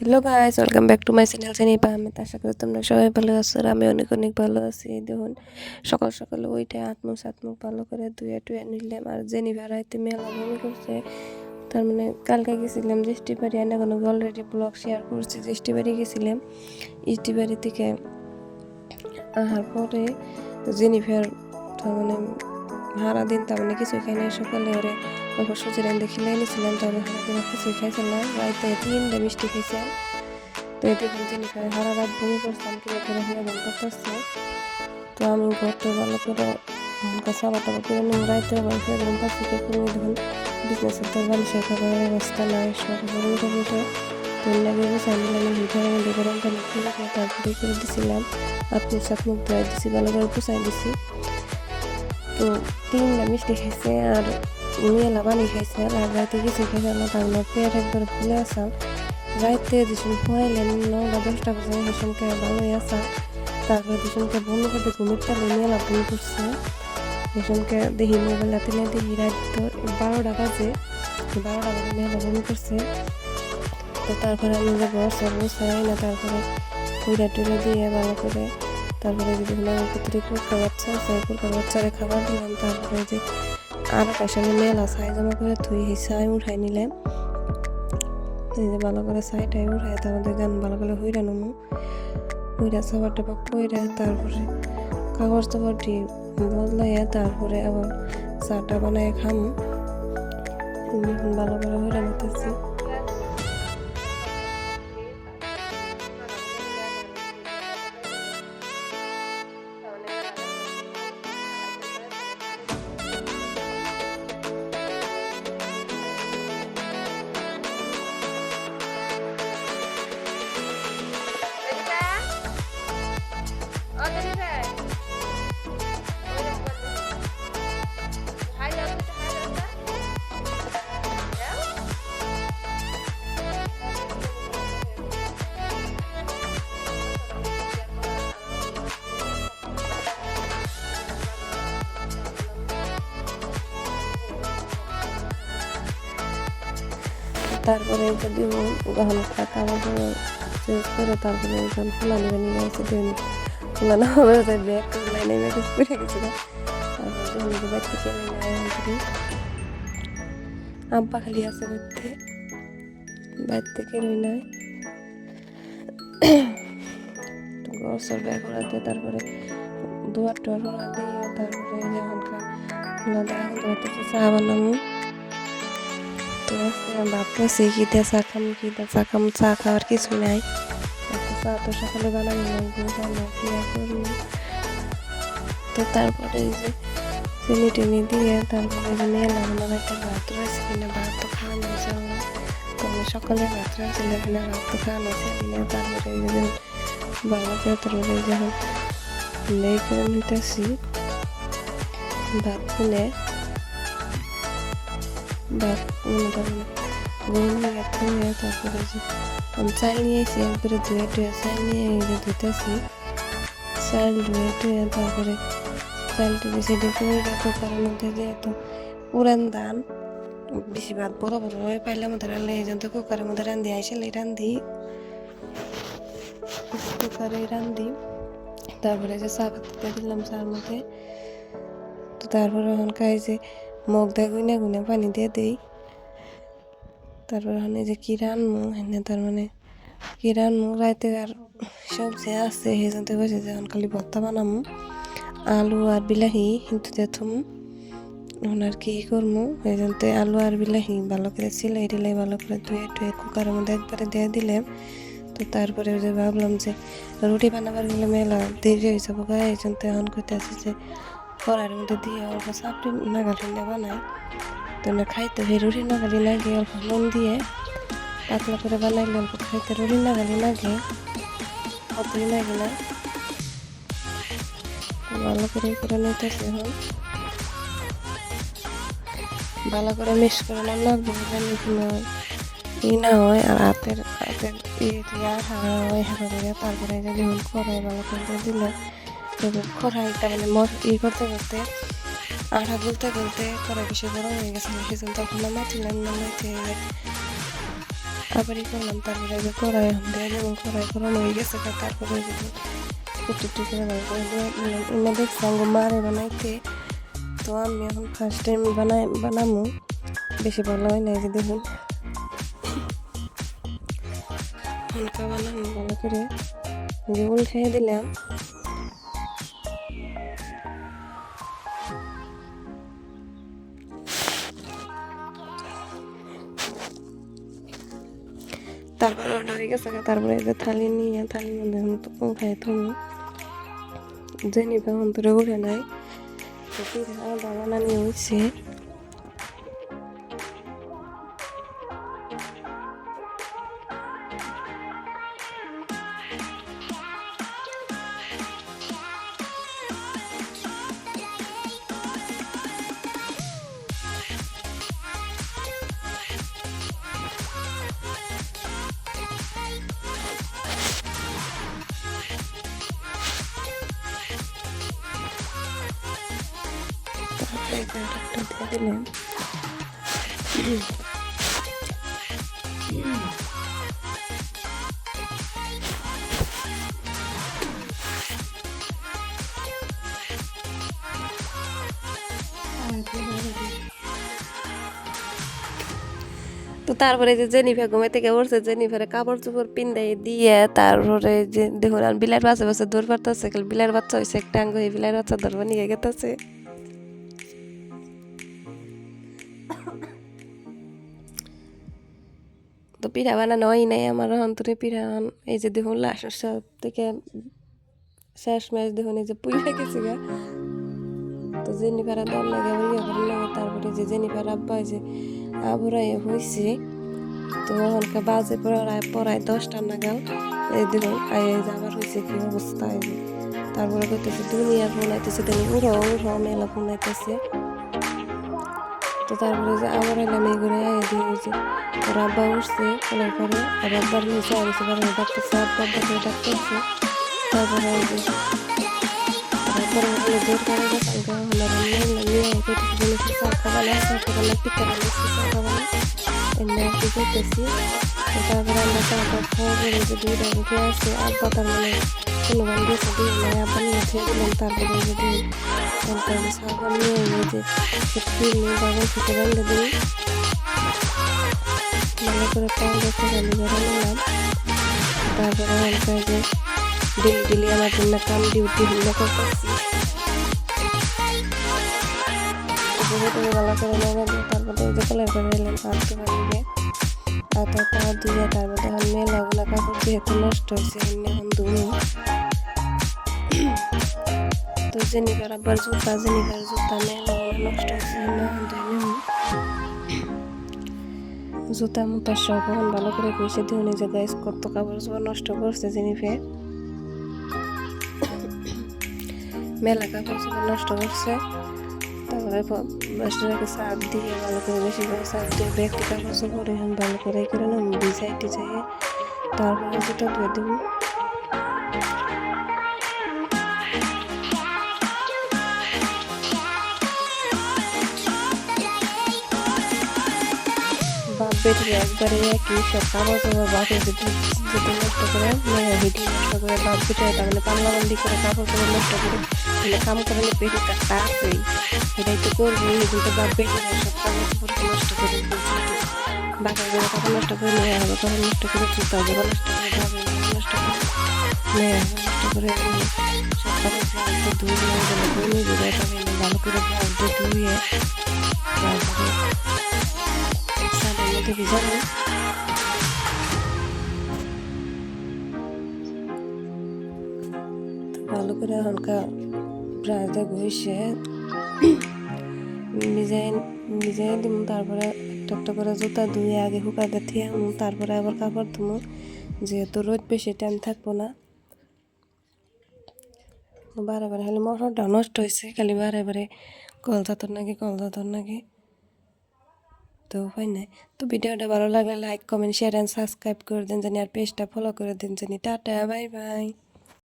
Hello guys, welcome back to my channel Senipa Ahmed. আশা করি তোমরা সবাই ভালো আছো আর আমি অনেক অনেক ভালো আছি। এই দেখুন সকাল সকাল ওইটা হাত মুখ ভালো করে ধুয়ে টুয়ে নিলাম। আর জেনিফার রাইতে মেলা বমি করছে। তার মানে কালকে গেছিলাম জ্যেষ্ঠীবাড়ি, আনা কোনো অলরেডি ব্লগ শেয়ার করছি। জ্যেষ্ঠীবাড়ি গেছিলাম, ইষ্টিবাড়ি থেকে আসার পরে জেনিফার তার মানে সারাদিন তার মানে কিছু খাই নাই। সকালে ওরে অল্প সুজি রান দেখিলে নিয়েছিলাম, তারপরে সারাদিন কিছুই খাইছিলাম। রাইতে 3টা মিষ্টি খাইছে। তো দেখুন জেনিফার সারা রাত বমি করছিলাম, কিভাবে করে হয়ে ঘুম করতেছে। তো আমি ঘরটা ভালো করে সাবা টাবা করে নিয়ে রাইতে আবার ফের ঘুম পাচ্ছি। কে করে দেখুন বিজনেসের তো বালিশের খাবারের অবস্থা নাই, সব উঠে উঠে তো লাগে বসে নিলাম। হিটারের মধ্যে গরম পানি খুলে তারপরে করে দিছিলাম। সাত মুখ ধোয়াই দিছি, ভালো করে পুষাই দিছি। তো 3টা মিষ্টি খাইছে আর মেলা পানি খাইছে। আর রাইতে কিছু খাইছে না, তার পেট একবার ফুলে আসা। রাইতে যেসব খোয়াইলেন 9 বা 10টা বাজে সেসমকে ভালোই আসা। তারপরে দুজনকে বমি করতে ঘুমের তালে মেলা বমি করছে। সেসমকে দেখি মোবাইল হাতে নিয়ে দেখি রাত 12টা বাজে মেলা বমি করছে। তো তারপরে আমি যে বসাই না, তারপরে কুড়া টুড়া দিয়ে ভালো করে তারপরে যদি ভিতরে কুকুর বাচ্চা আছে, কুকুর বাচ্চারে খাবার দিলাম। তারপরে যে আরও পেশালে মেলা ছাই জমা করে ধুই ছাই উঠাই নিলাম। এই যে ভালো করে ছাইটাই উঠাই তারপরে গান ভালো করে হইরা নমু হইরা সাবার টাবা কইরা তারপরে কাগজ টাবাটি বদলাইয়া তারপরে আবার চাটা বানায় খামু। ভালো করে হইরা নিতেছি। তারপরে যদি গহন কাগজ চেঞ্জ করে তারপরে যখন ফুলানি বানিয়ে গেছে দেখুন ফুলানো হবে ব্যাগ লাইনে ব্যাগে পড়ে গেছিল। তারপরে দেখুন ব্যাগ থেকে আব্বা খালি আছে বাইর থেকে রই নাই গরসের ব্যাগ ওড়াতে। তারপরে দুয়ার টোয়ার ওড়া দিয়ে তারপরে যখন ফুলা দেওয়া চা বানানো। তো ভাবতেছি কিতা চা খাম চা খাওয়ার কিছু নাই। চা তো সকালে বানানো লাগবে, তো তারপরে এই যে চিনি টিনি দিয়ে তারপরে যে মেলা আমার একটা ভাত রয়েছে কিনা, ভাত তো খাওয়ানো হয়েছে। তো আমি সকালে ভাত রয়েছিল কিনা, ভাত তো খাওয়ানো হয়েছে কিনা। তারপরে এই যে বাবা তারপরে যখন লেই করে নিতেছি ভাত খুলে ভাত তারপরে যে আমি চাল নিয়ে এসেছি একবারে ধুয়ে টুয়ে চাল নিয়ে ধুতেছি। চাল ধুয়ে টুয়ে তারপরে চালটা বেশি করে কুকারের মধ্যে যেহেতু পুরান ধান বেশি ভাত বড় বড় হয়ে পাইলে আমাদের রান্না এই জন্য কুকারের মধ্যে রান্ধি আইসলে রান্ধি তারপরে যে চা পাতিতে দিলাম চার মধ্যে। তো তারপরে এখন খাই যে মগ দেয় গুনে পানি দিয়ে দিই। তারপর ওখানে যে কি রানমু এনে তার মানে কি রানমু রাইতে আর সবজি আছে সেজন্য বসে যে এখন খালি ভর্তা বানামু আলু আর বিলাহি কিন্তু দেখুন এখন আর কি করবো। এই জন্য আলু আর বিলাহি ভালো করে সিলাই টিলাই ভালো করে ধুয়ে টুয়ে কুকারের মধ্যে একবারে দিয়ে দিলাম। তো তারপরে যে ভাবলাম যে রুটি বানাবার গেলে মেলা দেরি হয়ে যাবো গা, এই জন্য এখন করতেছি যে কড়াইয়ের মধ্যে দিয়ে অল্প চাপড়ি নাগালি বানাই। তো না খাইতে সেই রুটি নাগালি লাগে অল্প নুন দিয়ে পাতলা করে বানাইলে অল্প খাইতে রুটি নাগালি লাগে অতই লাগে না। ভালো করে নিতেছি এখন ভালো করে মিক্স করে লাগবে ই না হয় আর হাতের হারা হয় হারা করে। তারপরে যদি কড়াই ভালো করে দিলে কড়াইটা মানে করতে করতে আঠা গুলতে গুলতে কড়াই বেশি গরম হয়ে গেছে, সেজন্য তখন নামাচ্ছিলাম। নামাইতে আবারই করলাম। তারপরে যে কড়াই দিয়ে যেমন কড়াই করানো হয়ে গেছে তারপরে একটু একটু করে এমনি দেখছি আঙ্গু মারে বানাইতে। তো আমি এখন ফার্স্ট টাইম বানামো, বেশি ভালো হয় না। যে দেখুন হালকা বানানো ভালো করে যে উল্টাইয়ে দিলাম। তারপরে ওটা হয়ে গেছে। তারপরে যে থালি নিয়ে থালির মধ্যে উঠাই থমো যে নিবে অন্তরে উঠে নাই। তো পিঠা বানানি হয়েছে। তারপরে একটা দিয়ে দিলাম। তো তারপরে যে জেনিফার ঘুমাই থেকে উঠছে, জেনিফারে কাপড় চোপড় পিন্দাই দিয়ে তারপরে যে দেখুন আর বিলার বাচ্চা বাচ্চা দৌড় পারতেছে। বিলার বাচ্চা হয়েছে একটা আঙ্গ, এই বিলার বাচ্চা ধরবা নিয়ে গেতেছে। তো পিঠা বানানো হয় নাই আমার অন্তরে। পিঠা এই যে দেখুন লাস্ট সব থেকে শেষ ম্যাচ দেখুন এই যে পুড়ে গেছে গা। তো জেনিফার দল লাগে ভালো লাগে। তারপরে যে জেনিফার আব্বা যে আবুরাই হয়েছে। তো এখনকার বাজে পড়ায় 10টা নাগাল। এই দেখুন আবার হয়েছে কি অবস্থা। তারপরে করতেছে দুনিয়ার ফোন আইতেছে, তিনি উড়ো উড়ো মেলা ফোন আইতেছে। তো তারপরে যে আবার এলাম এই করে আয় দিয়ে যে ওর আব্বা উঠছে ফোনের পরে। আর আব্বার নিচে আইসে পরে ডাকতেছে, আব্বা আব্বাকে ডাকতেছে। তারপরে ওই যে তারপরে ওখানে দৌড় করে গেছে নিয়ে করতেছে জিনিস সকালে সকালে পিঠা বানিয়েছি সকালে এমনি আর কি করতেছি। তারপরে আমরা চাটা খাওয়া করে যে দুইটা উঠে আসে আব্বা তার মানে অনুমান দিয়েছে দুই মানে আব্বা নিয়ে খেয়ে দিলাম। তারপরে যে দুই সাবান নিয়ে যে ক্রিম নিয়ে বাগান থেকে রান্না দিই ভালো করে পাউডার থেকে লিভার নিলাম। তারপরে হালকা যে ডেলি আমার জন্য কাম ডিউটি হলে করতেছি। ভালো করে নেবে। তারপরে এই যে কালার করে এলাম আনতে পারিবে আর তারপর দিয়ে তারপরে এখন মেলাগুলো কাপড় যেহেতু নষ্ট হয়েছে এমনি এখন ধুলো। তো জেনিফার আবার জুতা মেলাগুলো নষ্ট হয়েছে এমনি এখন ধুয়ে জুতা মুতা সব এখন ভালো করে ঘষে দিয়ে নিজে গাইজ কত কাপড় চোপড় নষ্ট করছে জেনিফার। মেলা কাপড় চোপড় নষ্ট করছে। তারপরে মাস্টারকে সার্ফ দিয়ে ভালো করে বেশি করে সার্ফ দিয়ে ব্যাগটি কাপড় চোপড় এখন ভালো করে করে না ভিজাই টিজাইয়ে তারপরে জুতা ধুয়ে দেবো। বাপ বেটির একবারে একই সব কাপড় চোপড় বাপের যদি নষ্ট করে হিটি নষ্ট করে বাপ বেটে তার মানে পাল্লাবন্দি করে কাপড় চোপড় নষ্ট করে তাহলে কাম করে পেটিটা কাছেই এটাই তো করবোই। কিন্তু বাপ বেটির সব কাপড় চোপড় নষ্ট করে বাপের করে কাপড় নষ্ট করে মেয়ে হবে কাপড় নষ্ট করে জুতা হবে নষ্ট করে বাপের নষ্ট করে মেয়ে হবে নষ্ট করে সব কাপড় চোপড় ধুয়ে বমি ঘুরে ভালো করে ধুয়ে তারপরে সাদের মধ্যে ভিজাবো। ভালো করে হালকা ব্রাশে ঘষে ভিজাই দিব। তারপরে একটা একটা করে জুতা ধুয়ে আগে শুকাতে থিয়ে তারপরে আবার কাপড় ধুমো, যেহেতু রোদ বেশি টাইম থাকবো না। বারে খালি মোটরটা নষ্ট হয়েছে, খালি বারে কল যাতর নাকি তো উপায় নাই। তো ভিডিওটা ভালো লাগলে like comment share and subscribe করে দেন জানি, আর পেজটা ফলো করে দেন জানি। Tata bye bye.